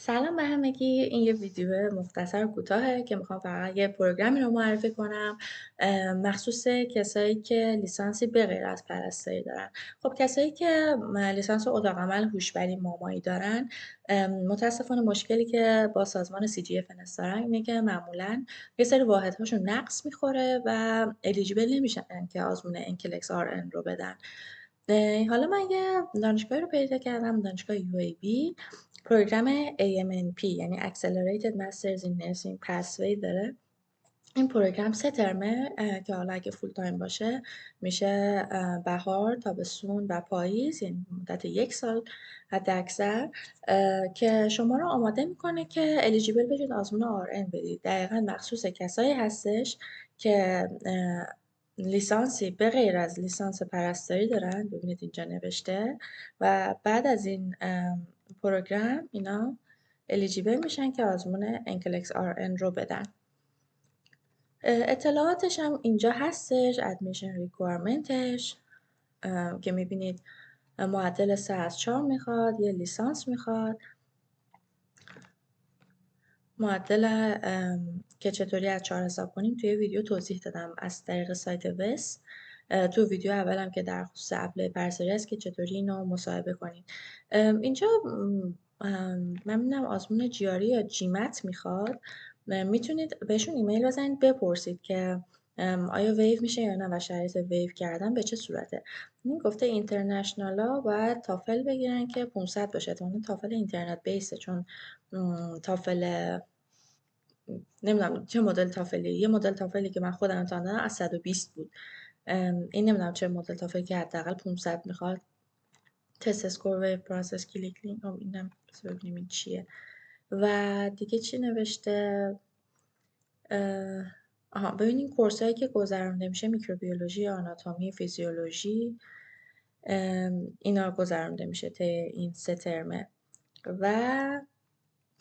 سلام به همگی. این یه ویدیو مختصر کوتاهه که میخوام فقط یه پروگرامی رو معرفی کنم مخصوص کسایی که لیسانسی به غیر از پرستاری دارن. خب کسایی که لیسانس اتاق عمل هوشبری مامایی دارن، متاسفانه مشکلی که با سازمان CGFNS دارن اینه که معمولا یه سری واحدهاشون نقص میخوره و الیجیبل نمیشن که آزمون NCLEX RN رو بدن. حالا من یه دانشگاهی رو پیدا کردم، دانشگاه UAB. پروگرام AMNP یعنی Accelerated Masters in Nursing Pathway داره. این پروگرام 3 ترمه که حالا اگه فول تایم باشه میشه بهار، تابستون و پاییز، یعنی مدت 1 سال حد اکثر، که شما رو آماده میکنه که الیجیبل بشید آزمون RN بدید. دقیقا مخصوص کسایی هستش که لیسانسی به غیر از لیسانس پرستاری دارن. ببینید اینجا نوشته و بعد از این پروگرام اینا الیجیبل میشن که آزمون NCLEX RN رو بدن. اطلاعاتش هم اینجا هستش، ادمیشن ریکوایرمنتش که میبینید معدل 3/4 میخواد، یه لیسانس میخواد. معدل که چطوری از 4 حساب کنیم توی ویدیو توضیح دادم از طریق سایت وس. تو ویدیو اولم که در خصوص اپلای پرستاری است که چطوری اینو مصاحبه کنید. اینجا من میدونم آزمون جیاری یا جیمت میخواد. میتونید بهشون ایمیل بزنید بپرسید که آیا ویو میشه یا نه و شرایط ویو کردن به چه صورته. این گفته اینترنشنالا باید تافل بگیرن که 500 باشه. اون تافل اینترنت بیسه، چون تافل نمیدونم چه مدل تافلی. یه مدل تافلی که من خودم امتحان دادم از 120 بود. این نمیدونم چه مدل تافلی که حداقل 500 میخواد. تست اسکور و پروسس کلیک لینک. اینم ببینیم این چیه. و دیگه چی نوشته؟ ببینین کورسایی که گذرونده میشه میکروبیولوژی، آناتومی، فیزیولوژی، اینا گذرونده میشه طی این 3 ترمه. و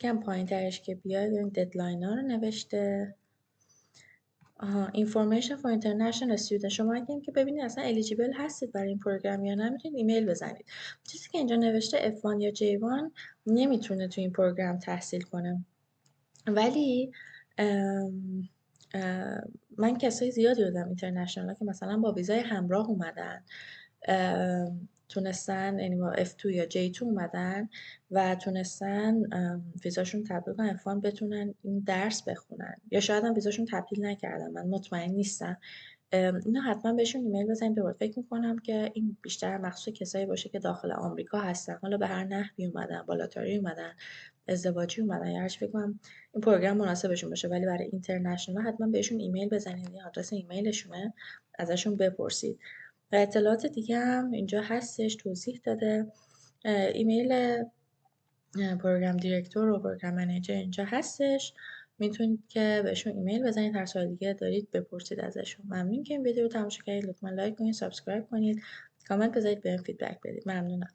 کم پایین ترش که بیاید ببین ددلاین ها رو نوشته. information for international student. شما اگه که ببینید اصلا eligible هستید برای این پروگرام یا نه میتونید ایمیل بزنید. چیزی که اینجا نوشته F1 یا J1 نمیتونه تو این پروگرام تحصیل کنه، ولی من کسای زیادی دیدم اینترنشنال که مثلا با ویزای همراه اومدن، تونستن، یعنی با F2 یا J2 اومدن و تونستن ویزاشون تبدیل کنن F1 بتونن این درس بخونن، یا شاید هم ویزاشون تبدیل نکردن، من مطمئن نیستم. اینا حتما بهشون ایمیل بزنید. دوباره فکر میکنم که این بیشتر مخصوص کسایی باشه که داخل آمریکا هستن، حالا به هر نحوی اومدن، با لاتاری اومدن، ازدواجی اومدن، یا هرچی. فکر کنم این پروگرام مناسبشون باشه. ولی برای اینترنشنال حتما بهشون ایمیل بزنید، این آدرس ایمیلشونه، ازشون بپرسید. و اطلاعات دیگه هم اینجا هستش توضیح داده. ایمیل پروگرام دیرکتور و پروگرام منیجر اینجا هستش، میتونید که بهشون ایمیل بزنید. هر سوال دیگه دارید بپرسید ازشون. ممنون که این ویدیو رو تماشا کردید. لطفا لایک کنید، سابسکرایب کنید، کامنت بذارید، بهم فیدبک بدید. ممنونم.